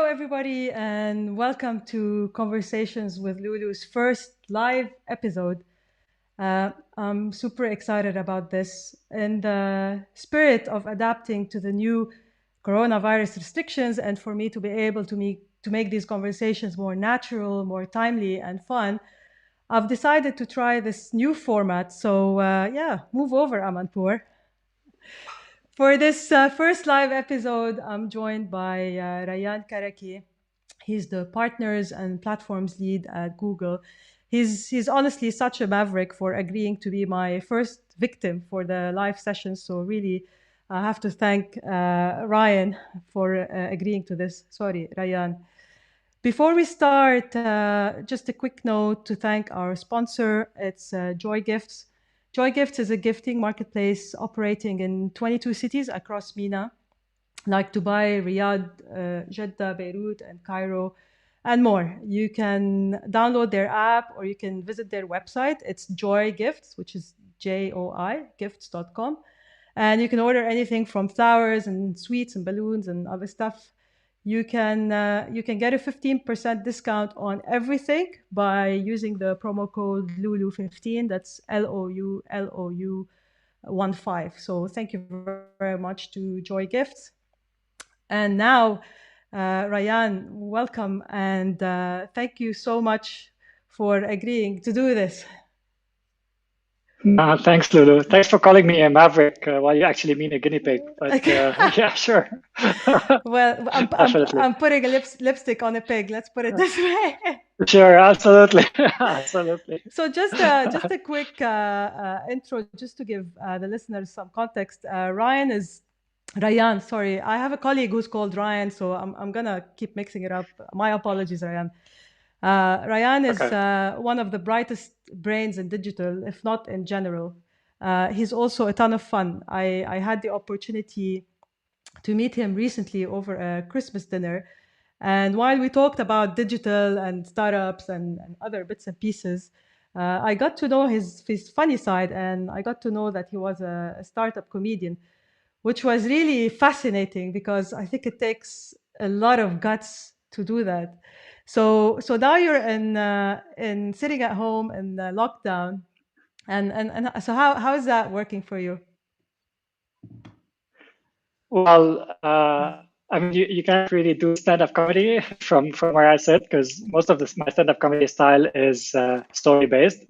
everybody, and welcome to Conversations with Loulou's first live episode. I'm super excited about this. In the spirit of adapting to the new coronavirus restrictions, and for me to be able to make these conversations more natural, more timely, and fun, I've decided to try this new format. So move over, Amanpour. For this first live episode, I'm joined by Rayan Karaki. He's the partners and platforms lead at Google. He's honestly such a maverick for agreeing to be my first victim for the live session. So really, I have to thank Ryan for agreeing to this. Sorry, Rayan. Before we start, just a quick note to thank our sponsor. It's Joy Gifts. Joy Gifts is a gifting marketplace operating in 22 cities across MENA, like Dubai, Riyadh, Jeddah, Beirut, and Cairo, and more. You can download their app or you can visit their website. It's Joy Gifts, which is JOI, gifts.com. And you can order anything from flowers and sweets and balloons and other stuff. You can get a 15% discount on everything by using the promo code Loulou15. That's LOULOU 15. So thank you very much to Joy Gifts. And now, Rayan, welcome, and thank you so much for agreeing to do this. Thanks, Loulou. Thanks for calling me a maverick while you actually mean a guinea pig. But yeah, sure. Well, I'm putting a lipstick on a pig. Let's put it this way. Sure, absolutely, absolutely. So just a quick intro, just to give the listeners some context. Rayan, sorry. I have a colleague who's called Ryan, so I'm gonna keep mixing it up. My apologies, Rayan. Rayan is one of the brightest brains in digital, if not in general. He's also a ton of fun. I had the opportunity to meet him recently over a Christmas dinner. And while we talked about digital and startups and other bits and pieces, I got to know his funny side, and I got to know that he was a startup comedian, which was really fascinating because I think it takes a lot of guts to do that. So now you're in sitting at home in lockdown, and so how is that working for you? Well, I mean, you can't really do stand-up comedy from where I sit because most of my stand-up comedy style is story-based,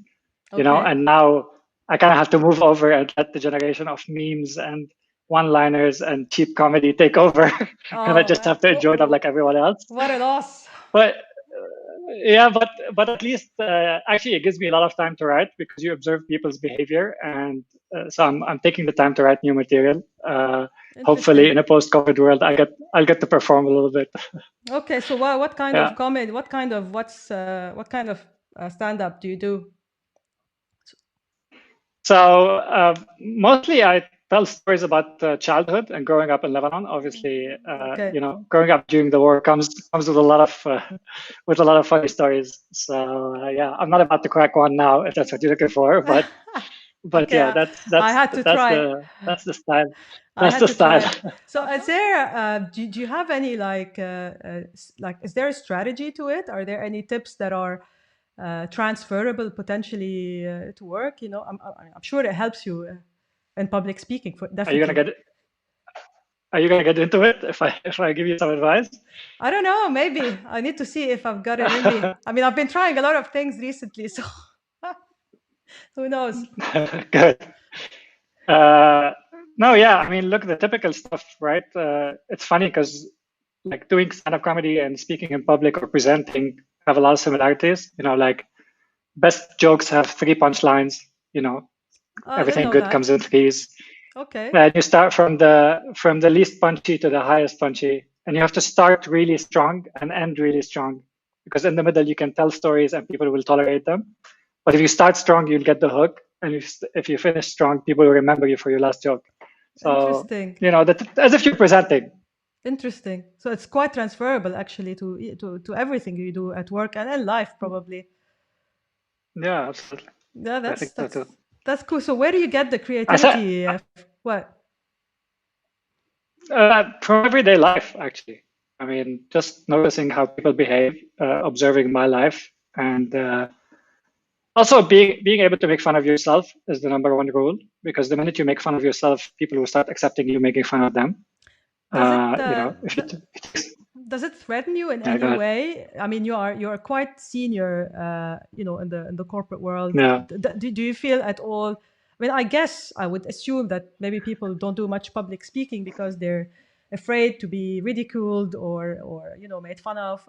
you know. And now I kind of have to move over and let the generation of memes and one-liners and cheap comedy take over, and I just have to enjoy them like everyone else. What a loss! But yeah, but at least actually it gives me a lot of time to write because you observe people's behavior, and so I'm taking the time to write new material. Hopefully, in a post-COVID world, I'll get to perform a little bit. Okay, so what kind of comedy? What kind of stand-up do you do? So mostly I tell stories about childhood and growing up in Lebanon. Obviously, you know, growing up during the war comes with a lot of funny stories. So yeah, I'm not about to crack one now if that's what you're looking for, but yeah, that's I had to try. That's the style. That's the style. So is there do you have any like is there a strategy to it? Are there any tips that are transferable potentially to work? You know, I'm sure it helps you in public speaking. Definitely. Are you gonna get into it if I give you some advice? I don't know. Maybe I need to see if I've got it in me. I mean, I've been trying a lot of things recently, so who knows? Good. No, yeah. I mean, look, the typical stuff, right? It's funny because like doing stand-up comedy and speaking in public or presenting have a lot of similarities. You know, like best jokes have 3 punchlines. You know, everything good comes in 3s. Okay. And you start from the least punchy to the highest punchy, and you have to start really strong and end really strong, because in the middle you can tell stories and people will tolerate them. But if you start strong, you'll get the hook, and if you finish strong, people will remember you for your last joke. So, interesting. You know, as if you're presenting. Interesting. So it's quite transferable actually to everything you do at work and in life, probably. Yeah, absolutely. Yeah, that's cool. So where do you get the creativity? What? From everyday life, actually. I mean, just noticing how people behave, observing my life, and also being able to make fun of yourself is the number one rule, because the minute you make fun of yourself, people will start accepting you making fun of them. Does it threaten you in any way? I mean, you're quite senior, in the corporate world. Yeah. Do you feel at all? I mean, I guess I would assume that maybe people don't do much public speaking because they're afraid to be ridiculed or made fun of.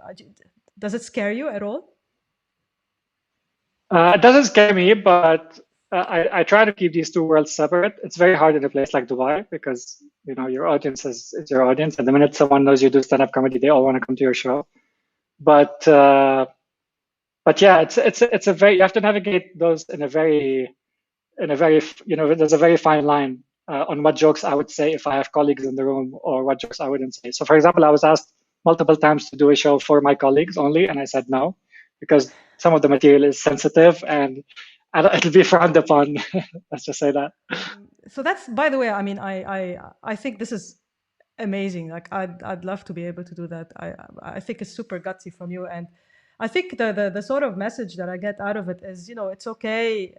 Does it scare you at all? It doesn't scare me, but I try to keep these two worlds separate. It's very hard in a place like Dubai because your audience is your audience, and the minute someone knows you do stand-up comedy, they all want to come to your show. But yeah, it's a very, you have to navigate those in a very there's a very fine line on what jokes I would say if I have colleagues in the room or what jokes I wouldn't say. So, for example, I was asked multiple times to do a show for my colleagues only, and I said no because some of the material is sensitive and it'll be frowned upon. Let's just say that. So that's, by the way, I mean, I think this is amazing. Like I'd love to be able to do that. I think it's super gutsy from you, and I think the sort of message that I get out of it is, it's okay.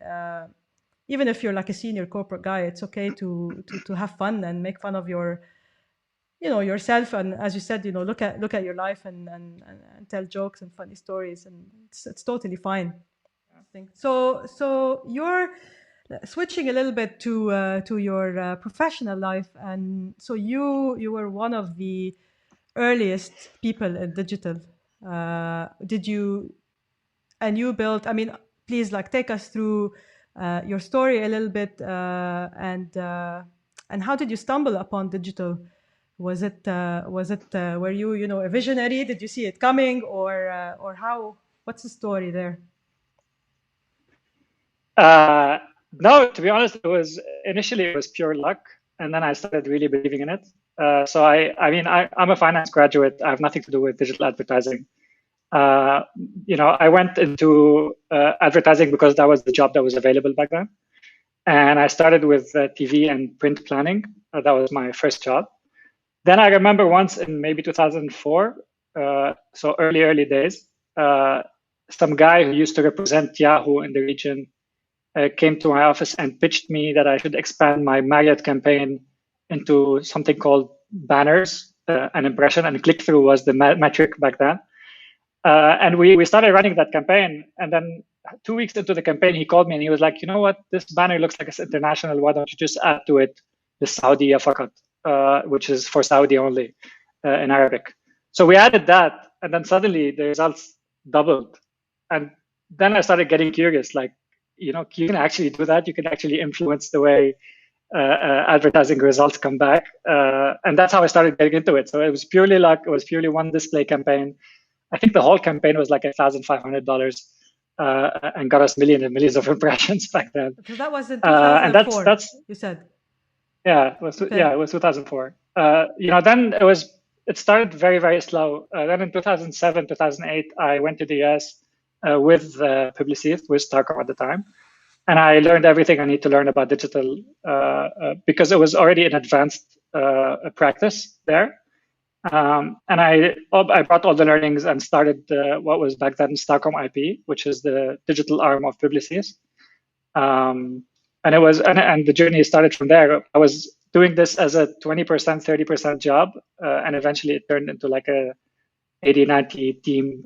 Even if you're like a senior corporate guy, it's okay to have fun and make fun of yourself, and as you said, look at your life and tell jokes and funny stories, and it's totally fine. I think so. You're switching a little bit to your professional life, and so you were one of the earliest people in digital. You built? I mean, please take us through your story a little bit, and how did you stumble upon digital? Was it were you a visionary? Did you see it coming, or how? What's the story there? No, to be honest, initially it was pure luck, and then I started really believing in it. So I'm a finance graduate. I have nothing to do with digital advertising. I went into advertising because that was the job that was available back then. And I started with TV and print planning. That was my first job. Then I remember once in maybe 2004, so early days, some guy who used to represent Yahoo in the region came to my office and pitched me that I should expand my Marriott campaign into something called banners, an impression, and click-through was the metric back then. And we started running that campaign. And then 2 weeks into the campaign, he called me and he was like, you know what, this banner looks like it's international. Why don't you just add to it the Saudi fakat, which is for Saudi only in Arabic. So we added that, and then suddenly the results doubled. And then I started getting curious, you can actually do that. You can actually influence the way advertising results come back. And that's how I started getting into it. So it was purely luck. It was purely one display campaign. I think the whole campaign was like $1,500 and got us millions and millions of impressions back then. Because that was in 2004, and that's you said. Yeah, it was 2004. Then it started very, very slow. Then in 2007, 2008, I went to the US with Publicis, with Starcom at the time. And I learned everything I need to learn about digital because it was already an advanced practice there. And I brought all the learnings and started what was back then Starcom IP, which is the digital arm of Publicis. And the journey started from there. I was doing this as a 20%, 30% job, and eventually it turned into like a 80, 90 team,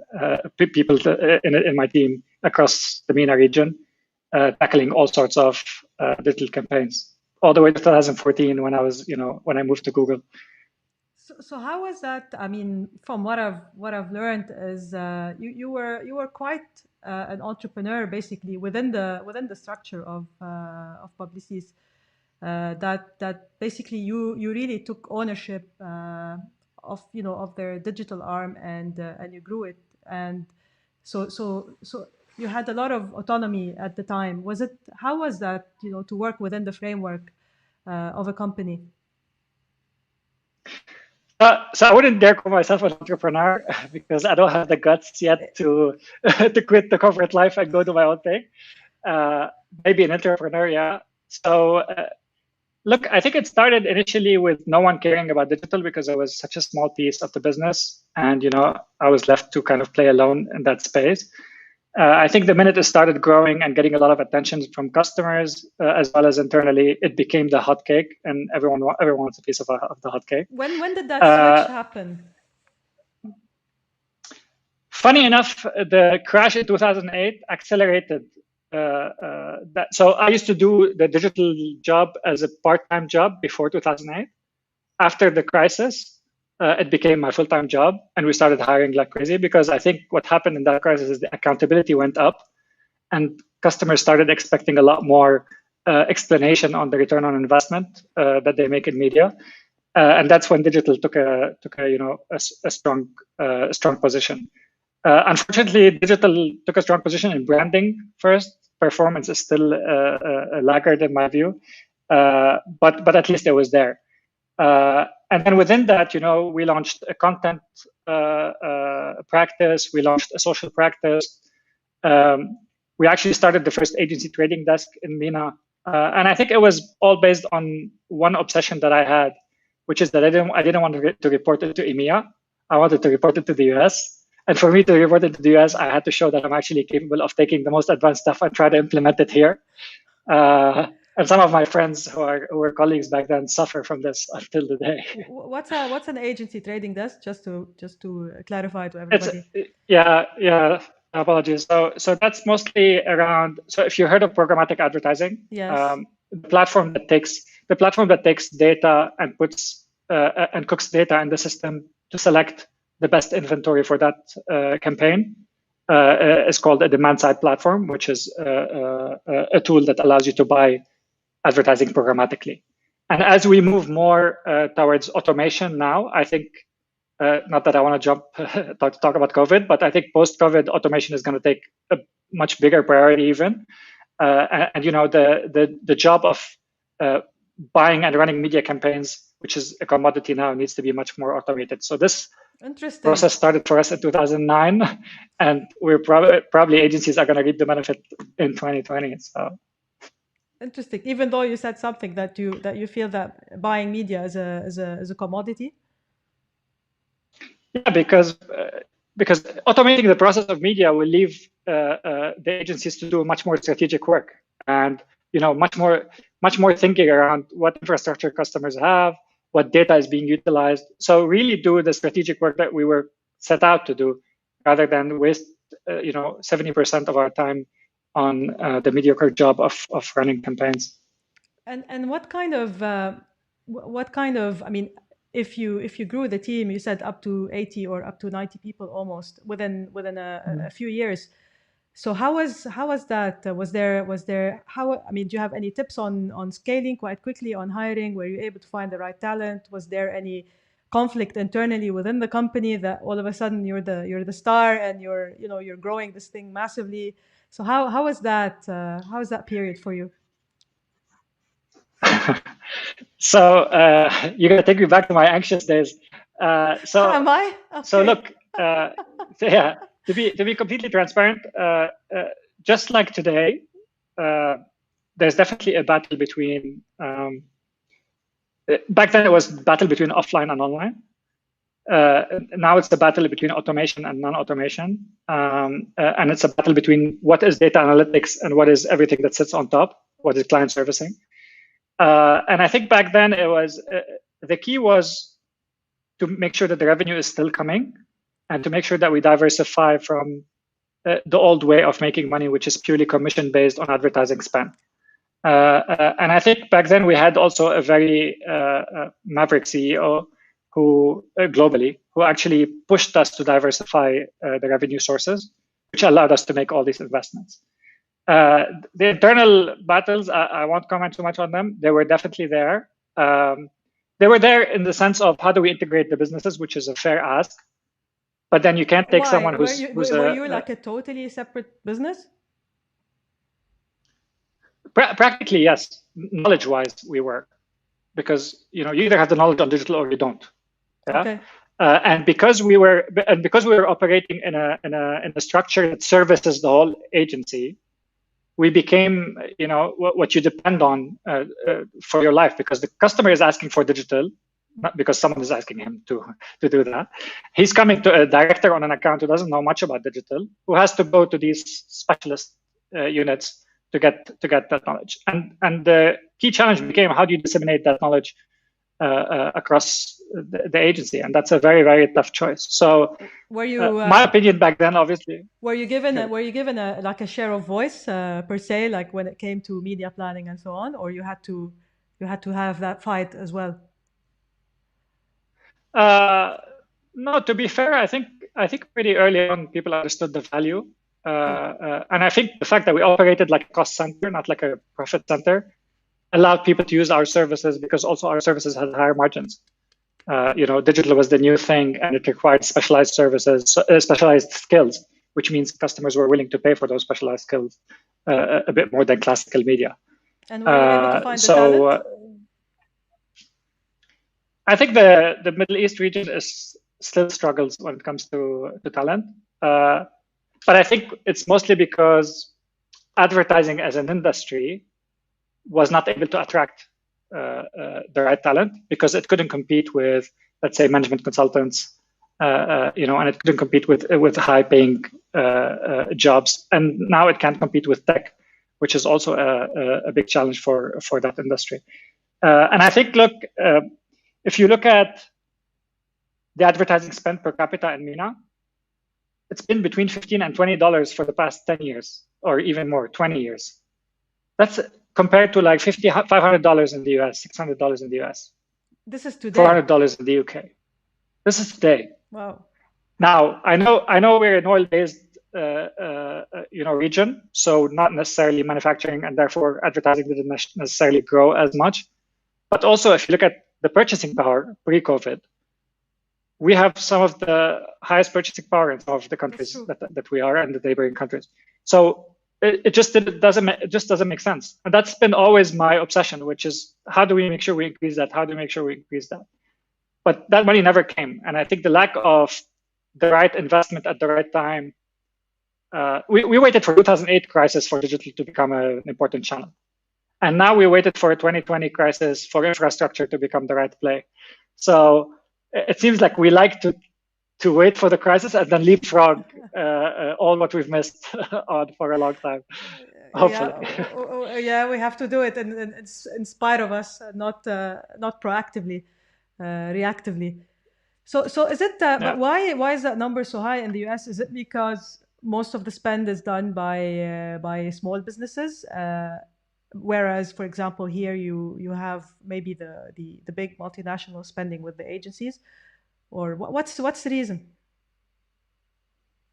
people in my team across the MENA region, tackling all sorts of digital campaigns, all the way to 2014 when I moved to Google. So how was that? I mean, from what I've learned is you were quite an entrepreneur basically within the structure of Publicis. That basically you really took ownership of their digital arm and you grew it, and so you had a lot of autonomy at the time. How was that to work within the framework of a company? So I wouldn't dare call myself an entrepreneur because I don't have the guts yet to quit the corporate life and go do my own thing. Maybe an entrepreneur, yeah. So Look, I think it started initially with no one caring about digital because it was such a small piece of the business, and I was left to kind of play alone in that space. I think the minute it started growing and getting a lot of attention from customers as well as internally, it became the hot cake, and everyone wants a piece of the hot cake. When did that switch happen? Funny enough, the crash in 2008 accelerated that. So I used to do the digital job as a part-time job before 2008. After the crisis, it became my full-time job, and we started hiring like crazy because I think what happened in that crisis is the accountability went up, and customers started expecting a lot more explanation on the return on investment that they make in media, and that's when digital took a strong position. Unfortunately, digital took a strong position in branding first. Performance is still a laggard in my view, but at least it was there. And then within that, we launched a content practice. We launched a social practice. We actually started the first agency trading desk in MENA. And I think it was all based on one obsession that I had, which is that I didn't want to report it to EMEA. I wanted to report it to the US. And for me to report it to the US, I had to show that I'm actually capable of taking the most advanced stuff and try to implement it here. And some of my friends who were colleagues back then suffer from this until today. What's an agency trading desk? Just to clarify to everybody. Yeah. Apologies. So that's mostly around. So if you heard of programmatic advertising, yes. The platform that takes data and puts and cooks data in the system to select the best inventory for that campaign is called a demand-side platform, which is a tool that allows you to buy advertising programmatically. And as we move more towards automation now, I think, not that I want to jump to talk about COVID, but I think post-COVID automation is going to take a much bigger priority even. And the job of buying and running media campaigns, which is a commodity now, needs to be much more automated. So this process started for us in 2009, and we're probably agencies are going to reap the benefit in 2020. So interesting. Even though you said something that you feel that buying media is a commodity. Yeah, because automating the process of media will leave the agencies to do much more strategic work, and much more thinking around what infrastructure customers have, what data is being utilized. So really do the strategic work that we were set out to do, rather than waste 70% of our time on the mediocre job of running campaigns. And what kind of I mean, if you grew the team, you said up to 80 or up to 90 people almost within a few years. So how was that? Was there how? I mean, do you have any tips on scaling quite quickly, on hiring? Were you able to find the right talent? Was there any conflict internally within the company that all of a sudden you're the star and you're growing this thing massively? So how was that? How was that period for you? So you're gonna take me back to my anxious days. So am I? Okay. So look, yeah. To be completely transparent, just like today, there's definitely a battle between. Back then, it was a battle between offline and online. Now it's a battle between automation and non-automation, and it's a battle between what is data analytics and what is everything that sits on top, what is client servicing. And I think back then it was the key was to make sure that the revenue is still coming, and to make sure that we diversify from the old way of making money, which is purely commission based on advertising spend. And I think back then we had also a very maverick CEO who globally, who actually pushed us to diversify the revenue sources, which allowed us to make all these investments. The internal battles, I won't comment too much on them. They were definitely there. They were there in the sense of how do we integrate the businesses, which is a fair ask. But then you can't take someone who's were you like a totally separate business? Practically, yes. Knowledge-wise, we were, because you either have the knowledge on digital or you don't. Yeah? Okay. And because we were operating in a structure that services the whole agency, we became, what you depend on for your life, because the customer is asking for digital, not because someone is asking him to do that. He's coming to a director on an account who doesn't know much about digital, who has to go to these specialist units to get that knowledge. And the key challenge became, how do you disseminate that knowledge across the agency? And that's a very, very tough choice. So were you my opinion back then, obviously, were you given a like a share of voice per se, like when it came to media planning and so on, or you had to have that fight as well? No, to be fair, I think pretty early on people understood the value, and I think the fact that we operated like a cost center, not like a profit center, allowed people to use our services, because also our services had higher margins. Digital was the new thing, and it required specialized services, specialized skills, which means customers were willing to pay for those specialized skills a bit more than classical media. And were you able to find the talent? I think the Middle East region still struggles when it comes to talent, but I think it's mostly because advertising as an industry was not able to attract the right talent, because it couldn't compete with, let's say, management consultants, and it couldn't compete with high-paying jobs. And now it can't compete with tech, which is also a big challenge for that industry. And I think, look, if you look at the advertising spend per capita in MENA, it's been between $15 and $20 for the past 10 years, or even more, 20 years. That's compared to like $500 in the US, $600 in the US. This is today. $400 in the UK. This is today. Wow. Now, I know we're an oil-based region, so not necessarily manufacturing, and therefore advertising didn't necessarily grow as much. But also, if you look at the purchasing power pre-COVID, we have some of the highest purchasing power in some of the countries that we are, and the neighboring countries. So it just doesn't make sense. And that's been always my obsession, which is, how do we make sure we increase that? How do we make sure we increase that? But that money never came. And I think the lack of the right investment at the right time, we waited for 2008 crisis for digital to become an important channel. And now we waited for a 2020 crisis for infrastructure to become the right play. So it seems like we like to wait for the crisis and then leapfrog all what we've missed on for a long time. Hopefully. Yeah, we have to do it in spite of us, not proactively, reactively. So is it but why is that number so high in the US? Is it because most of the spend is done by small businesses, whereas, for example, here you have maybe the big multinational spending with the agencies, or what's the reason?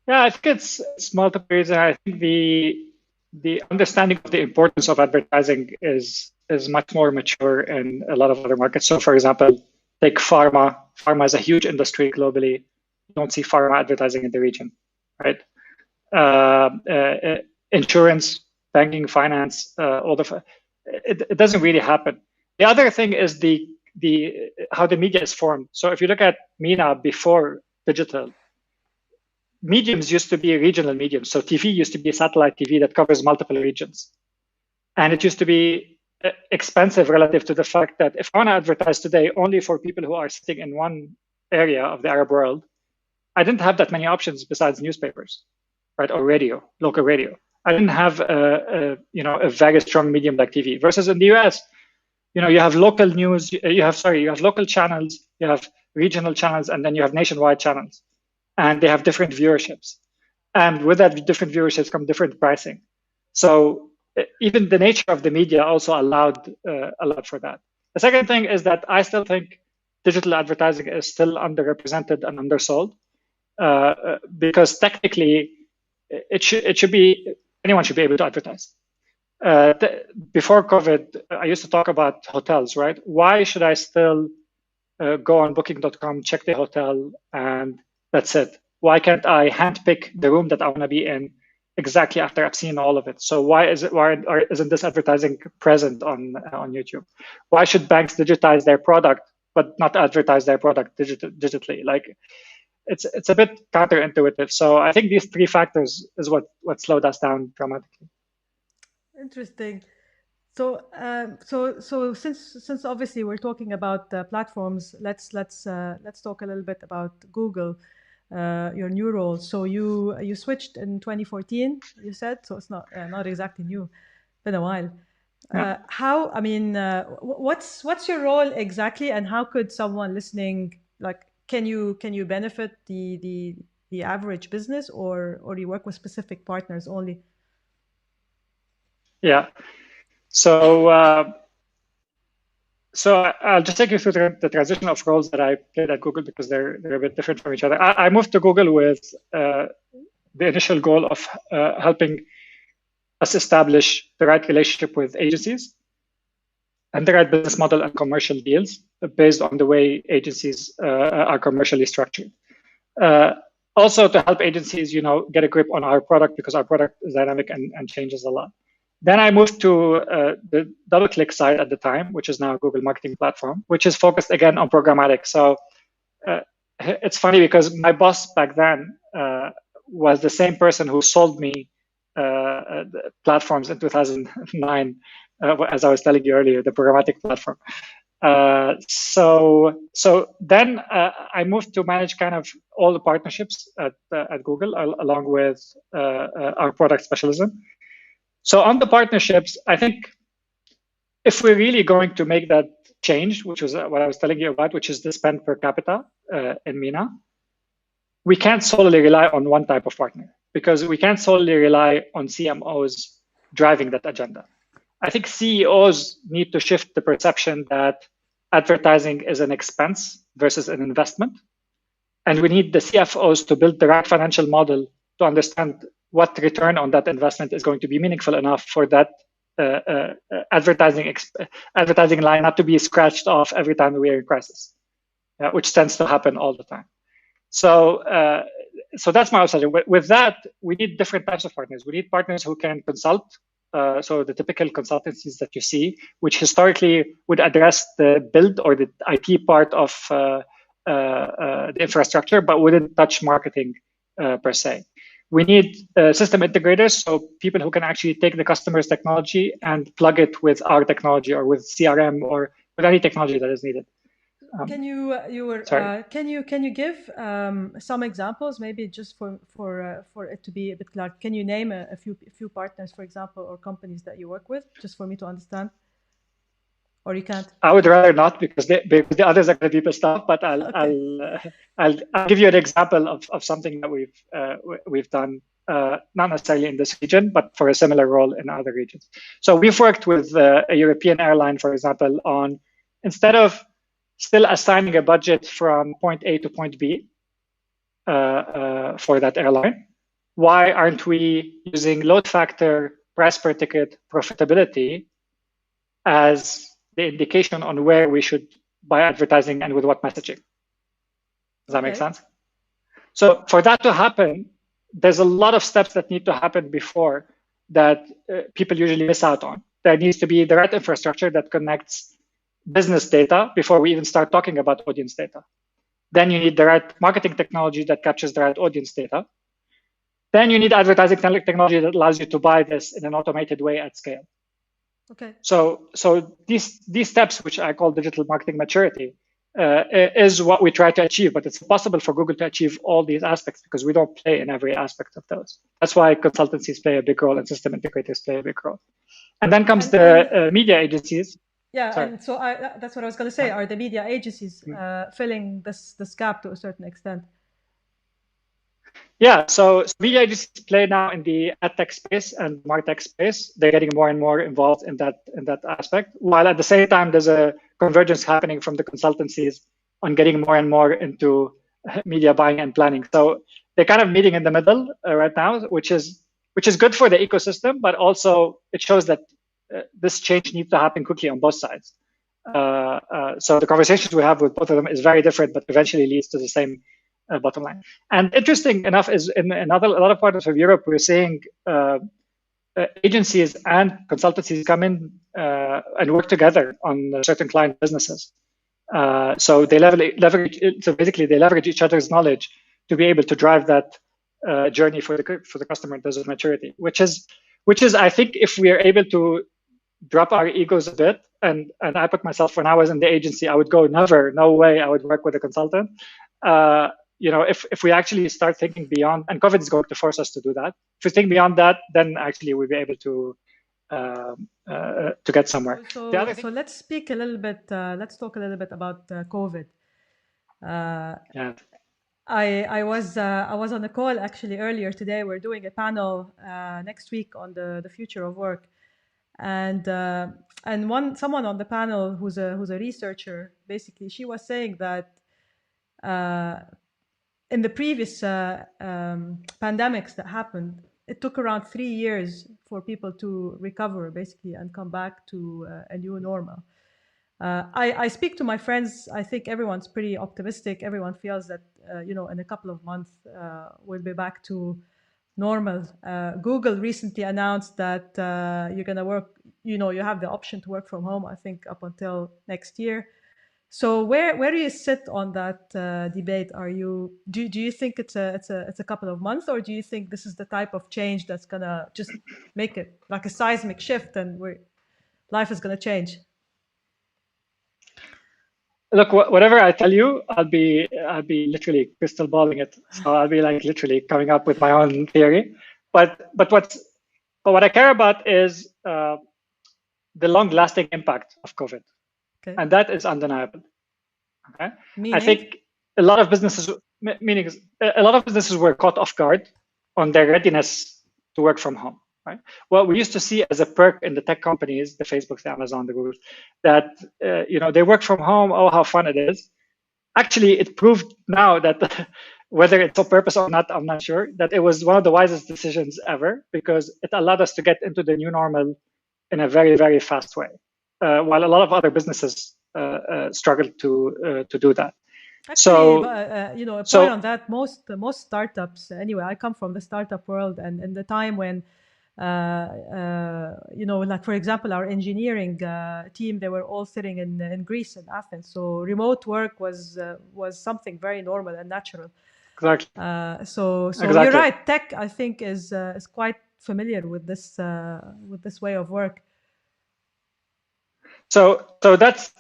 Yeah, I think it's multiple reasons. I think the understanding of the importance of advertising is much more mature in a lot of other markets. So, for example, take pharma. Pharma is a huge industry globally. You don't see pharma advertising in the region, right? Insurance, banking, finance, it doesn't really happen. The other thing is how the media is formed. So if you look at MENA before digital, mediums used to be regional mediums. So TV used to be satellite TV that covers multiple regions. And it used to be expensive relative to the fact that if I want to advertise today only for people who are sitting in one area of the Arab world, I didn't have that many options besides newspapers, right, or radio, local radio. I didn't have a very strong medium like TV. Versus in the US, you have local news, you have local channels, you have regional channels, and then you have nationwide channels. And they have different viewerships. And with that different viewerships come different pricing. So even the nature of the media also allowed for that. The second thing is that I still think digital advertising is still underrepresented and undersold, because technically it should be, anyone should be able to advertise. Before COVID, I used to talk about hotels, right? Why should I still go on booking.com, check the hotel, and that's it? Why can't I handpick the room that I want to be in exactly after I've seen all of it? So why isn't this advertising present on YouTube? Why should banks digitize their product but not advertise their product digitally? Like, it's a bit counterintuitive. So I think these three factors is what slowed us down dramatically. Interesting. So, since obviously we're talking about platforms, let's talk a little bit about Google, your new role. So you switched in 2014, you said. So it's not exactly new, been a while. How? I mean, what's your role exactly, and how could someone listening, like, can you benefit the average business, or you work with specific partners only? Yeah. So I'll just take you through the transition of roles that I played at Google, because they're a bit different from each other. I moved to Google with the initial goal of helping us establish the right relationship with agencies and the right business model and commercial deals based on the way agencies are commercially structured. Also to help agencies, get a grip on our product, because our product is dynamic and changes a lot. Then I moved to the DoubleClick side at the time, which is now a Google Marketing Platform, which is focused again on programmatic. So it's funny because my boss back then was the same person who sold me the platforms in 2009, as I was telling you earlier, the programmatic platform. So then I moved to manage kind of all the partnerships at Google, along with our product specialism. So on the partnerships, I think if we're really going to make that change, which was what I was telling you about, which is the spend per capita in MENA, we can't solely rely on one type of partner, because we can't solely rely on CMOs driving that agenda. I think CEOs need to shift the perception that advertising is an expense versus an investment. And we need the CFOs to build the right financial model to understand what return on that investment is going to be meaningful enough for that advertising line not to be scratched off every time we're in crisis, which tends to happen all the time. So that's my obsession. With that, we need different types of partners. We need partners who can consult. So the typical consultancies that you see, which historically would address the build or the IT part of the infrastructure, but wouldn't touch marketing per se. We need system integrators, so people who can actually take the customer's technology and plug it with our technology or with CRM or with any technology that is needed. Can you give some examples, maybe just for it to be a bit clear? Can you name a few partners, for example, or companies that you work with, just for me to understand? Or you can't? I would rather not, because the others are going to be pissed off. But I'll give you an example of something that we've done, not necessarily in this region, but for a similar role in other regions. So we've worked with a European airline, for example, on, instead of still assigning a budget from point A to point B for that airline, why aren't we using load factor, price per ticket, profitability as the indication on where we should buy advertising and with what messaging? Does that make sense? So for that to happen, there's a lot of steps that need to happen before that people usually miss out on. There needs to be the right infrastructure that connects business data before we even start talking about audience data. Then you need the right marketing technology that captures the right audience data. Then you need advertising technology that allows you to buy this in an automated way at scale. Okay. So these steps, which I call digital marketing maturity, is what we try to achieve. But it's impossible for Google to achieve all these aspects because we don't play in every aspect of those. That's why consultancies play a big role and system integrators play a big role. And then comes the media agencies. Yeah, sorry. And so that's what I was going to say. Are the media agencies filling this gap to a certain extent? Yeah, so media agencies play now in the ad tech space and martech space. They're getting more and more involved in that aspect, while at the same time there's a convergence happening from the consultancies on getting more and more into media buying and planning. So they're kind of meeting in the middle right now, which is good for the ecosystem, but also it shows that this change needs to happen quickly on both sides. So the conversations we have with both of them is very different, but eventually leads to the same bottom line. And interesting enough is in a lot of parts of Europe, we're seeing agencies and consultancies come in and work together on certain client businesses. So they leverage. So basically, they leverage each other's knowledge to be able to drive that journey for the customer in terms of maturity, which is which is, I think, if we are able to drop our egos a bit, and I put myself, when I was in the agency, I would go, never, no way I would work with a consultant. If we actually start thinking beyond, and COVID is going to force us to do that. If we think beyond that, then actually we'll be able to get somewhere. So let's speak a little bit. Let's talk a little bit about COVID. Yeah. I was on a call actually earlier today. We're doing a panel next week on the future of work, and someone on the panel who's a researcher, basically, she was saying that in the previous pandemics that happened, it took around 3 years for people to recover, basically, and come back to a new normal. I speak to my friends. I think everyone's pretty optimistic. Everyone feels that, in a couple of months, we'll be back to normal. Google recently announced that you're going to work, you have the option to work from home, I think, up until next year. So where do you sit on that debate? Do you think it's a couple of months, or do you think this is the type of change that's gonna just make it like a seismic shift and life is gonna change? Look, whatever I tell you, I'll be literally crystal balling it. So I'll be like literally coming up with my own theory. But what I care about is the long-lasting impact of COVID. Okay. And that is undeniable. Okay, meaning? I think a lot of businesses were caught off guard on their readiness to work from home. Right. What we used to see as a perk in the tech companies, the Facebooks, the Amazon, the Googles, that they work from home. Oh, how fun it is! Actually, it proved now that whether it's on purpose or not, I'm not sure, that it was one of the wisest decisions ever, because it allowed us to get into the new normal in a very, very fast way. While a lot of other businesses struggled to do that. Actually, a point on that, most startups, anyway, I come from the startup world, and in the time when, like, for example, our engineering team, they were all sitting in Greece and Athens. So remote work was something very normal and natural. Exactly. Exactly. You're right. Tech, I think, is quite familiar with this way of work. So that's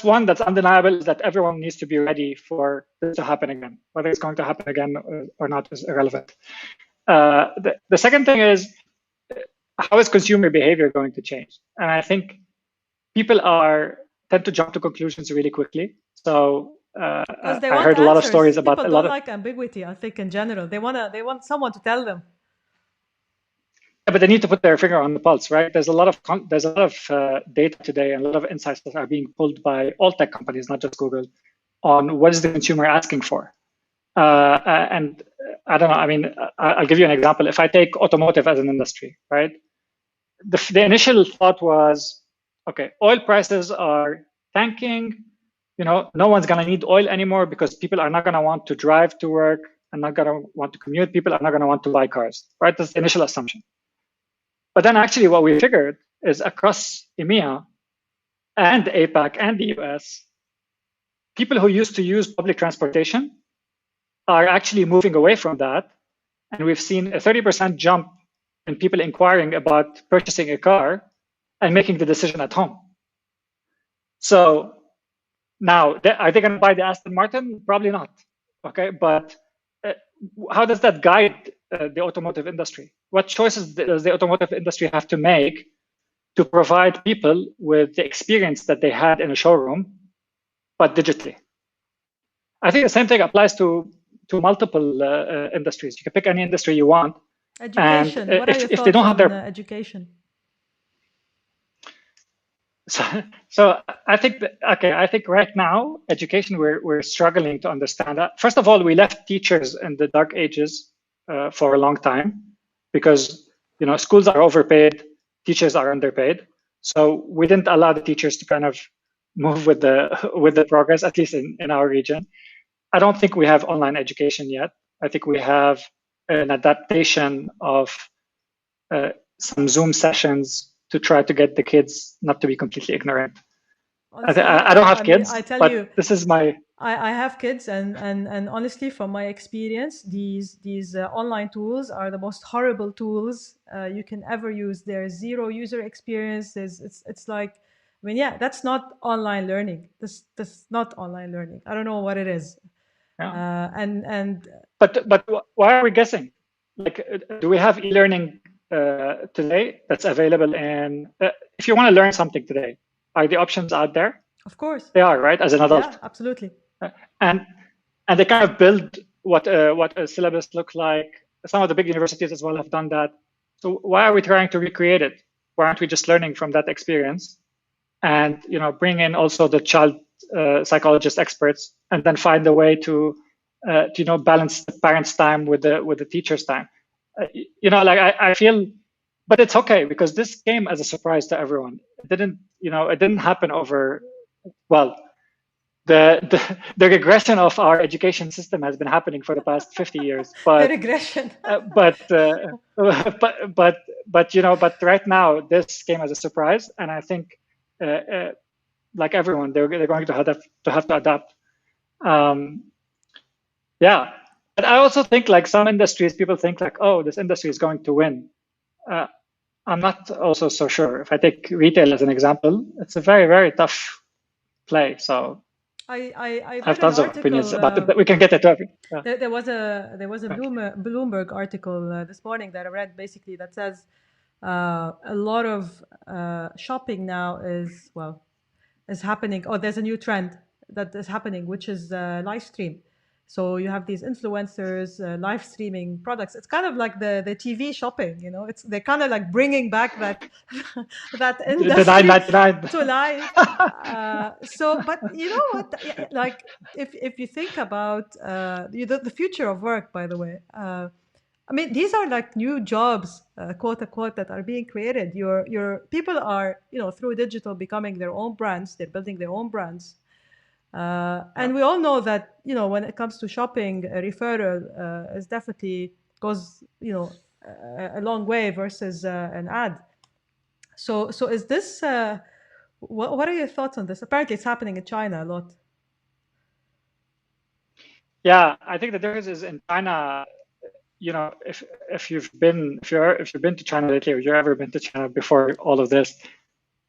one that's undeniable, is that everyone needs to be ready for this to happen again. Whether it's going to happen again or not is irrelevant. The second thing is, how is consumer behavior going to change? And I think people tend to jump to conclusions really quickly. So I heard a lot of stories about people don't like ambiguity. I think in general, they want someone to tell them. Yeah, but they need to put their finger on the pulse, right? There's a lot of data today, and a lot of insights that are being pulled by all tech companies, not just Google, on what is the consumer asking for. And I don't know. I mean, I'll give you an example. If I take automotive as an industry, right? The initial thought was, okay, oil prices are tanking. No one's going to need oil anymore because people are not going to want to drive to work and not going to want to commute. People are not going to want to buy cars, right? That's the initial assumption. But then actually what we figured is across EMEA and APAC and the US, people who used to use public transportation are actually moving away from that. And we've seen a 30% jump in people inquiring about purchasing a car and making the decision at home. So now, are they going to buy the Aston Martin? Probably not. Okay, but how does that guide the automotive industry? What choices does the automotive industry have to make to provide people with the experience that they had in a showroom, but digitally? I think the same thing applies to multiple industries. You can pick any industry you want. Education. What are your thoughts they don't have their education? So I think I think right now education we're struggling to understand that. First of all, we left teachers in the dark ages for a long time because schools are overpaid, teachers are underpaid. So we didn't allow the teachers to kind of move with the progress, at least in our region. I don't think we have online education yet. I think we have an adaptation of some Zoom sessions to try to get the kids not to be completely ignorant. I don't have kids, but this is my I have kids, and honestly, from my experience, these online tools are the most horrible tools you can ever use. There's zero user experience. It's like, I mean, yeah, that's not online learning. This not online learning. I don't know what it is. Yeah. And But why are we guessing? Like, do we have e-learning today that's available in? If you want to learn something today, are the options out there? of course, They are, right? As an adult. yeah, absolutely. And they kind of build what a syllabus look like. Some of the big universities as well have done that. So why are we trying to recreate it? Why aren't we just learning from that experience? And bring in also the child psychologist experts, and then find a way to balance the parents' time with the teacher's time. Like I feel, but it's okay because this came as a surprise to everyone. It didn't happen over. Well, the regression of our education system has been happening for the past 50 years. But the regression. but right now this came as a surprise, and I think. Like everyone, they're going to have to adapt. Yeah, but I also think like some industries, people think like, oh, this industry is going to win. I'm not also so sure. If I take retail as an example, it's a very, very tough play. So I have tons of opinions about it, but we can get into it. Yeah. There was a Bloomberg article this morning that I read, basically, that says a lot of shopping now is happening. Oh, there's a new trend that is happening, which is live stream. So you have these influencers live streaming products. It's kind of like the TV shopping, they're kind of like bringing back that that industry the 9.99 to life. But you know what? Like if you think about the future of work, by the way. I mean, these are like new jobs, quote unquote, that are being created. Your people are, through digital, becoming their own brands. They're building their own brands. And we all know that, when it comes to shopping, a referral is definitely goes, a long way versus an ad. So is this, what are your thoughts on this? Apparently it's happening in China a lot. Yeah, I think the difference is in China, if you've been to China lately, or you've ever been to China before all of this,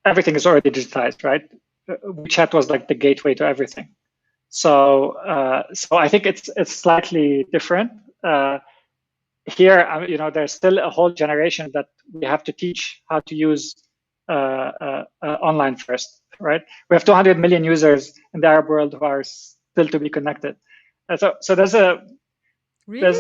everything is already digitized, right? WeChat was like the gateway to everything. So I think it's slightly different. Here, there's still a whole generation that we have to teach how to use online first, right? We have 200 million users in the Arab world who are still to be connected. So there's a Really?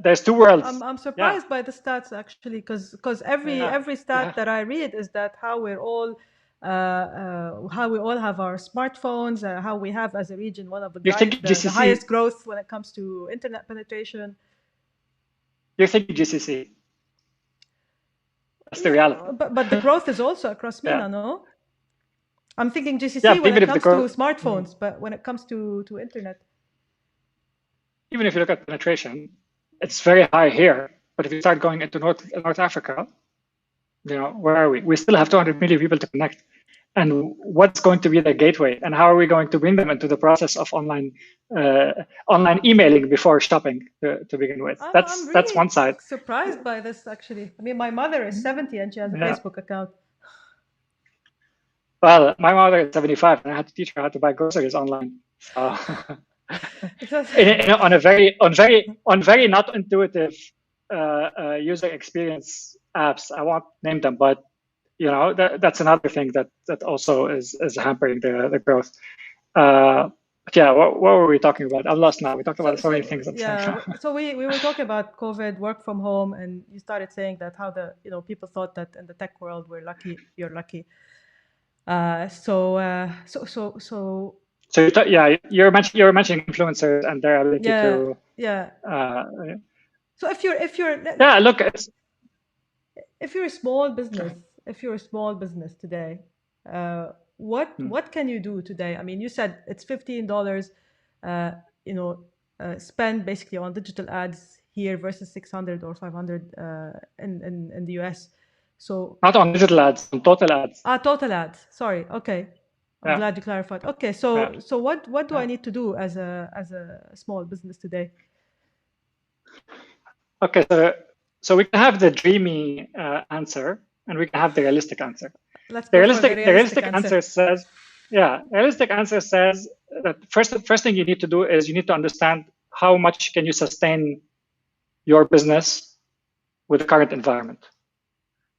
there's two worlds. I'm surprised by the stats, actually, because every stat that I read is that how we all have our smartphones, how we have as a region one of the highest growth when it comes to internet penetration. You're thinking GCC. That's the reality. But the growth is also across MENA, no? I'm thinking GCC when it comes to smartphones, but when it comes to internet. Even if you look at penetration, it's very high here. But if you start going into North Africa, where are we? We still have 200 million people to connect. And what's going to be the gateway? And how are we going to bring them into the process of online emailing before shopping to begin with? That's one side. Surprised by this, actually. I mean, my mother is 70 and she has a Facebook account. Well, my mother is 75 and I had to teach her how to buy groceries online. So on very not intuitive user experience apps. I won't name them, but that's another thing that also is hampering the growth. Yeah, what were we talking about? I'm lost now. We talked about so many things. So we were talking about COVID, work from home, and you started saying that how people thought that in the tech world we're lucky. You're lucky. So you were mentioning influencers and their ability to. So if you're look, if you're a small business today, what can you do today? I mean, you said it's $15, spend basically on digital ads here versus 600 or 500 in the US. So not on digital ads, on total ads. Total ads. Sorry. Okay. I'm glad you clarified. Okay, so what do I need to do as a small business today? Okay, so we can have the dreamy answer, and we can have the realistic answer. Let's the go realistic, for the the realistic answer says, realistic answer says that first thing you need to do is you need to understand how much can you sustain your business with the current environment,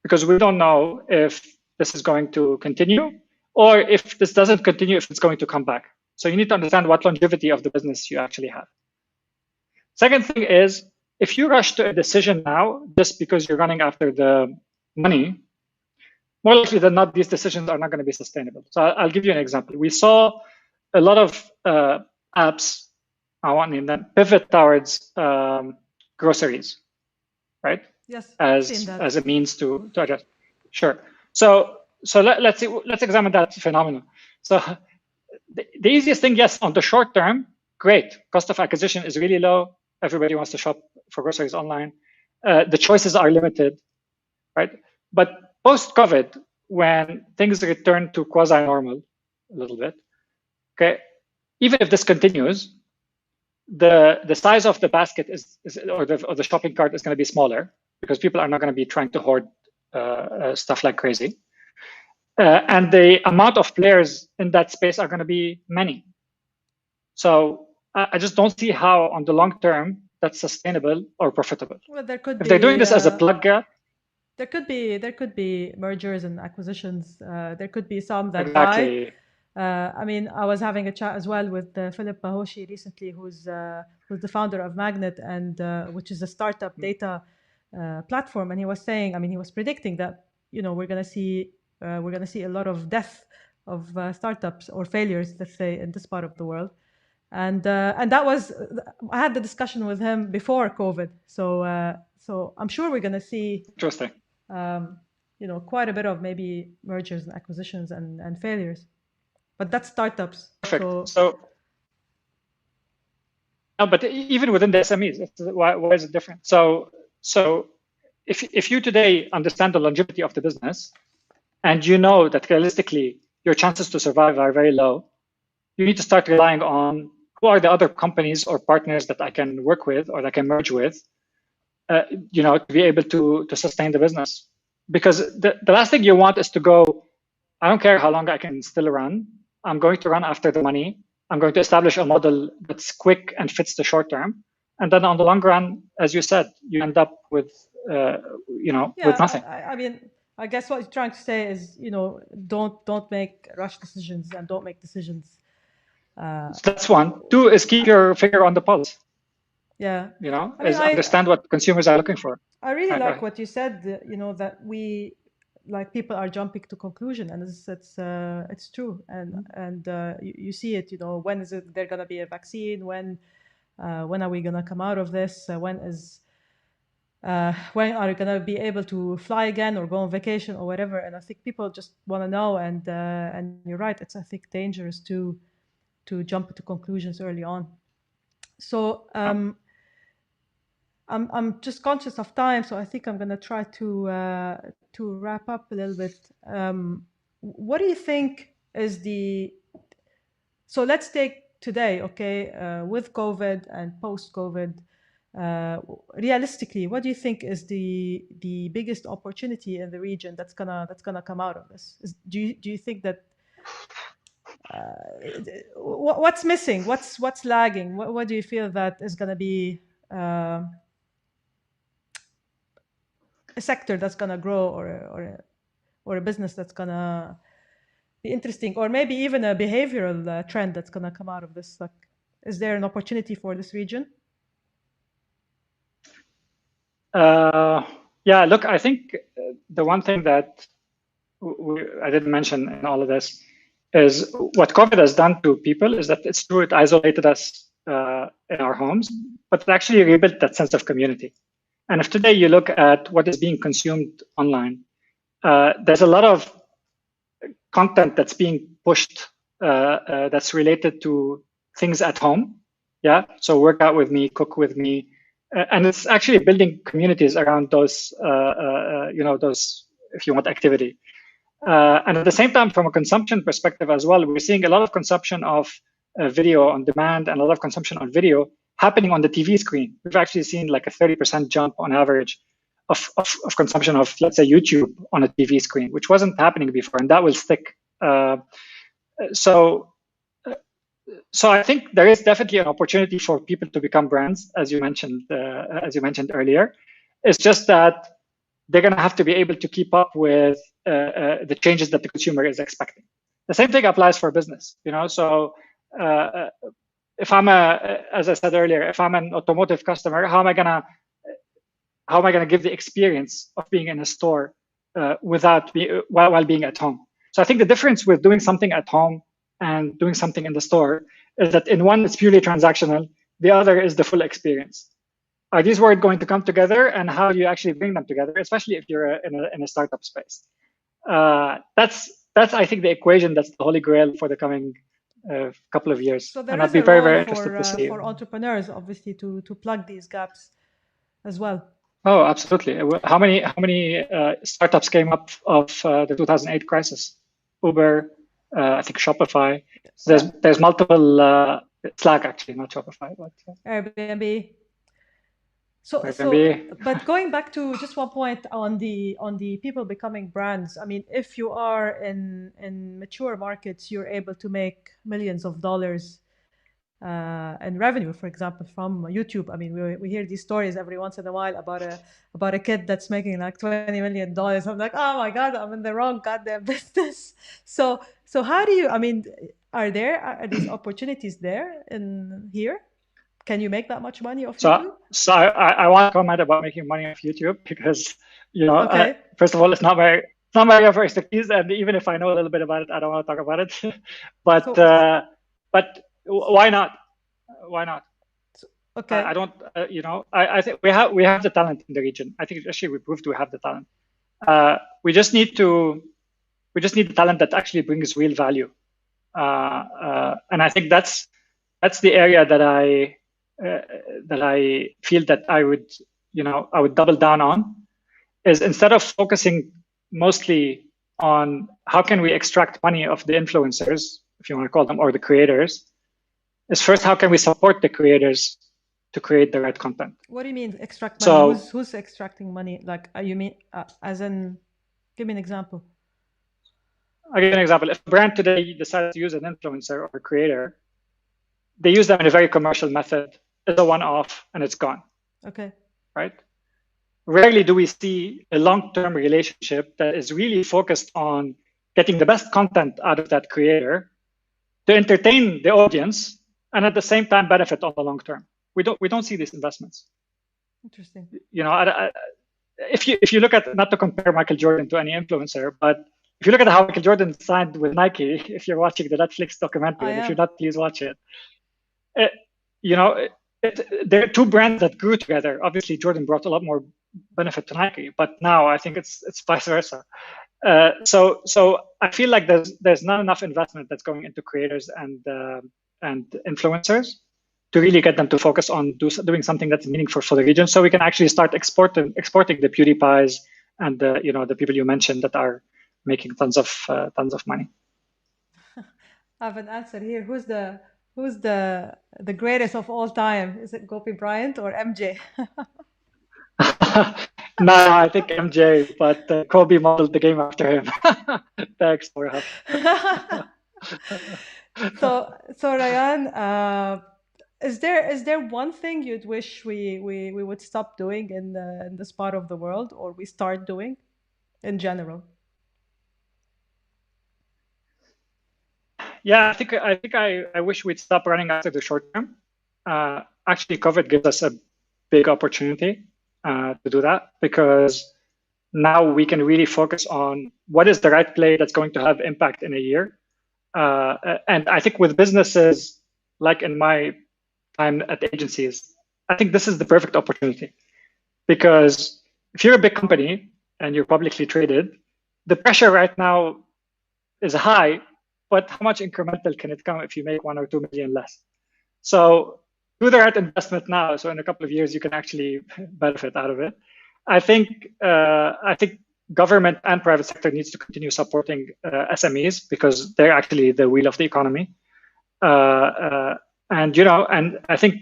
because we don't know if this is going to continue, or if this doesn't continue, if it's going to come back. So you need to understand what longevity of the business you actually have. Second thing is, if you rush to a decision now just because you're running after the money, more likely than not, these decisions are not going to be sustainable. So I'll give you an example. We saw a lot of apps, I won't name them, pivot towards groceries, right? Yes, as a means to address. Sure. So let's examine that phenomenon. So the easiest thing, yes, on the short term, great. Cost of acquisition is really low. Everybody wants to shop for groceries online. The choices are limited, right? But post-COVID, when things return to quasi-normal a little bit, okay, even if this continues, the size of the basket or the shopping cart is going to be smaller, because people are not going to be trying to hoard stuff like crazy. And the amount of players in that space are going to be many. So I just don't see how, on the long term, that's sustainable or profitable. Well, there could if they're doing this as a plug gap, there could be mergers and acquisitions. There could be some that exactly. buy. I mean, I was having a chat as well with Philip Bahoshi recently, who's the founder of Magnet, and which is a startup data platform. And he was saying, I mean, he was predicting that we're gonna see a lot of death of startups or failures, let's say, in this part of the world. And that was, I had the discussion with him before COVID. So I'm sure we're gonna see interesting. Quite a bit of maybe mergers and acquisitions and failures. But that's startups. Perfect. So no, but even within the SMEs, why is it different? So if you today understand the longevity of the business, and you know that realistically your chances to survive are very low, you need to start relying on who are the other companies or partners that I can work with or that I can merge with, to be able to sustain the business. Because the last thing you want is to go, I don't care how long I can still run. I'm going to run after the money. I'm going to establish a model that's quick and fits the short term. And then on the long run, as you said, you end up with, with nothing. I mean, I guess what you're trying to say is, don't make rush decisions and don't make decisions. So that's one. Two is keep your finger on the pulse. Yeah. Understand what consumers are looking for. I really like what you said, that people are jumping to conclusion, and it's true. And you see it, when is it there going to be a vaccine? When are we going to come out of this? When are we going to be able to fly again or go on vacation or whatever? And I think people just want to know. And you're right. It's, I think, dangerous to jump to conclusions early on. So I'm just conscious of time, so I think I'm going to try to wrap up a little bit. What do you think is so let's take today, okay, with COVID and post-COVID, realistically, what do you think is the biggest opportunity in the region that's gonna come out of this? Do you think that what's missing? What's lagging? What do you feel that is gonna be a sector that's gonna grow, or a business that's gonna be interesting, or maybe even a behavioral trend that's gonna come out of this? Like, is there an opportunity for this region? Look, I think the one thing that I didn't mention in all of this is what COVID has done to people is that it's true, it isolated us in our homes, but it actually rebuilt that sense of community. And if today you look at what is being consumed online, there's a lot of content that's being pushed that's related to things at home. Yeah, so work out with me, cook with me, and it's actually building communities around those, those, if you want, activity. And at the same time, from a consumption perspective as well, we're seeing a lot of consumption of video on demand and a lot of consumption on video happening on the TV screen. We've actually seen like a 30% jump on average of consumption of, let's say, YouTube on a TV screen, which wasn't happening before, and that will stick. So I think there is definitely an opportunity for people to become brands, as you mentioned earlier. It's just that they're going to have to be able to keep up with the changes that the consumer is expecting. The same thing applies for business, So if I'm as I said earlier, if I'm an automotive customer, how am I gonna give the experience of being in a store while being at home? So I think the difference with doing something at home and doing something in the store is that in one it's purely transactional, the other is the full experience. Are these words going to come together, and how do you actually bring them together, especially if you're in a startup space? That's I think the equation that's the holy grail for the coming couple of years. So there and is I'd be a very, role very interested to see for entrepreneurs, obviously, to plug these gaps as well. Oh, absolutely. How many startups came up of the 2008 crisis? Uber, I think Shopify. So there's multiple Slack, actually, not Shopify, but Airbnb. So, but going back to just one point on the people becoming brands. I mean, if you are in mature markets, you're able to make millions of dollars in revenue, for example, from YouTube. I mean, we hear these stories every once in a while about a kid that's making like $20 million. I'm like, oh my God, I'm in the wrong goddamn business. So how do you? I mean, are these opportunities there in here? Can you make that much money off YouTube? So I want to comment about making money off YouTube because okay. First of all, it's not my area of expertise, and even if I know a little bit about it, I don't want to talk about it. But why not? Why not? Okay. I don't. I think we have the talent in the region. I think actually we proved we have the talent. We just need the talent that actually brings real value. And I think that's the area that I feel that I would double down on, is instead of focusing mostly on how can we extract money of the influencers, if you want to call them, or the creators, is first how can we support the creators to create the right content. What do you mean extract money? Who's extracting money? Like you mean as in, give me an example. I'll give you an example. If a brand today decides to use an influencer or a creator, they use them in a very commercial method. It's a one-off and it's gone. Okay. Right? Rarely do we see a long-term relationship that is really focused on getting the best content out of that creator to entertain the audience and at the same time benefit on the long term. We don't see these investments. Interesting. If you look at, not to compare Michael Jordan to any influencer, but if you look at how Michael Jordan signed with Nike, if you're watching the Netflix documentary, and if you're not, please watch it. There are two brands that grew together. Obviously, Jordan brought a lot more benefit to Nike, but now I think it's vice versa. So I feel like there's not enough investment that's going into creators and influencers to really get them to focus on doing something that's meaningful for the region, so we can actually start exporting the PewDiePies and the people you mentioned that are making tons of money. I have an answer here. Who's the greatest of all time? Is it Kobe Bryant or MJ? No, I think MJ, but Kobe modeled the game after him. Thanks for help. So Ryan, is there one thing you'd wish we would stop doing in this part of the world, or we start doing in general? Yeah, I wish we'd stop running after the short term. Actually, COVID gives us a big opportunity to do that, because now we can really focus on what is the right play that's going to have impact in a year. And I think with businesses, like in my time at agencies, I think this is the perfect opportunity, because if you're a big company and you're publicly traded, the pressure right now is high, but how much incremental can it come if you make 1 or 2 million less? So do the right investment now, so in a couple of years you can actually benefit out of it. I think government and private sector needs to continue supporting SMEs because they're actually the wheel of the economy. And I think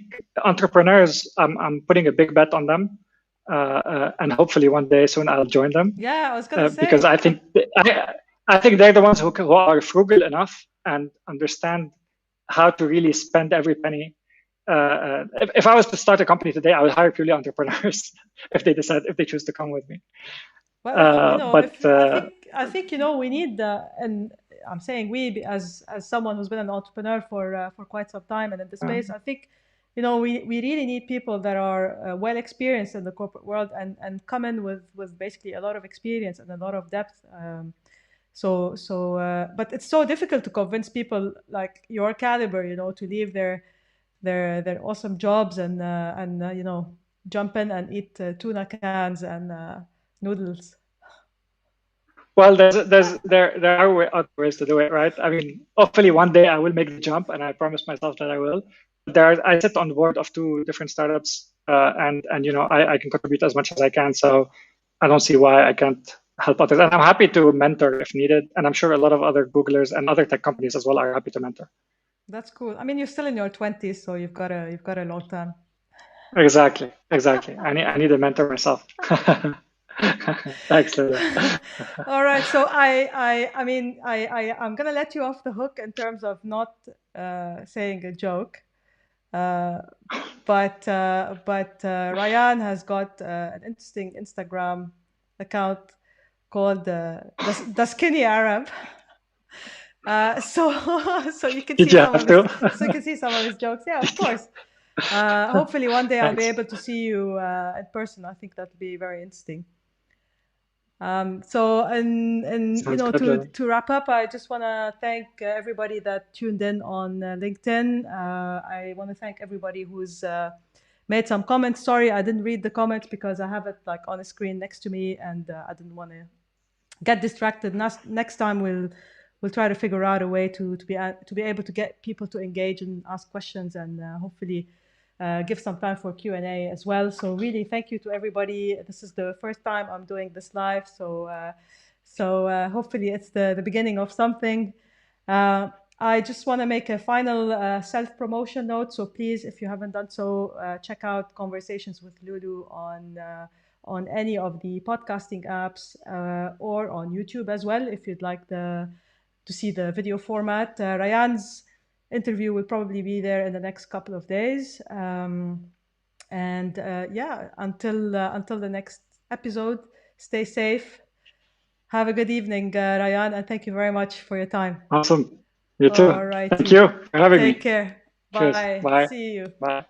entrepreneurs, I'm putting a big bet on them, and hopefully one day soon I'll join them. Yeah, I was gonna say, because I think they're the ones who are frugal enough and understand how to really spend every penny. If I was to start a company today, I would hire purely entrepreneurs if they choose to come with me. Well, I think we need and I'm saying we as someone who's been an entrepreneur for quite some time and in the space, I think we really need people that are well experienced in the corporate world and come in with basically a lot of experience and a lot of depth. But it's so difficult to convince people like your caliber, to leave their awesome jobs and jump in and eat tuna cans and noodles. Well, there are other ways to do it, right? I mean, hopefully one day I will make the jump, and I promise myself that I will. I sit on the board of 2 different startups, and I can contribute as much as I can. So I don't see why I can't help others, and I'm happy to mentor if needed. And I'm sure a lot of other Googlers and other tech companies as well are happy to mentor. That's cool. I mean, you're still in your 20s, so you've got a long time. Exactly. I need a mentor myself. Thanks, Loulou. All right. So I'm gonna let you off the hook in terms of not saying a joke, but Ryan has got an interesting Instagram account called the Skinny Arab. So you can see some of his jokes. Yeah, of course. Hopefully one day I'll be able to see you in person. I think that'd be very interesting. To wrap up, I just want to thank everybody that tuned in on LinkedIn. I want to thank everybody who's made some comments. Sorry, I didn't read the comments because I have it like on the screen next to me, and I didn't want to get distracted. Next time we'll try to figure out a way to be able to get people to engage and ask questions, and hopefully give some time for Q&A as well. So really, thank you to everybody. This is the first time I'm doing this live, so hopefully it's the beginning of something. I just want to make a final self-promotion note. So please, if you haven't done so, check out Conversations with Loulou on any of the podcasting apps or on YouTube as well, if you'd like to see the video format. Ryan's interview will probably be there in the next couple of days. Until the next episode, stay safe. Have a good evening, Ryan, and thank you very much for your time. Awesome. You too. All right. Thank you for having me. Take care. Bye. Cheers. Bye. See you. Bye.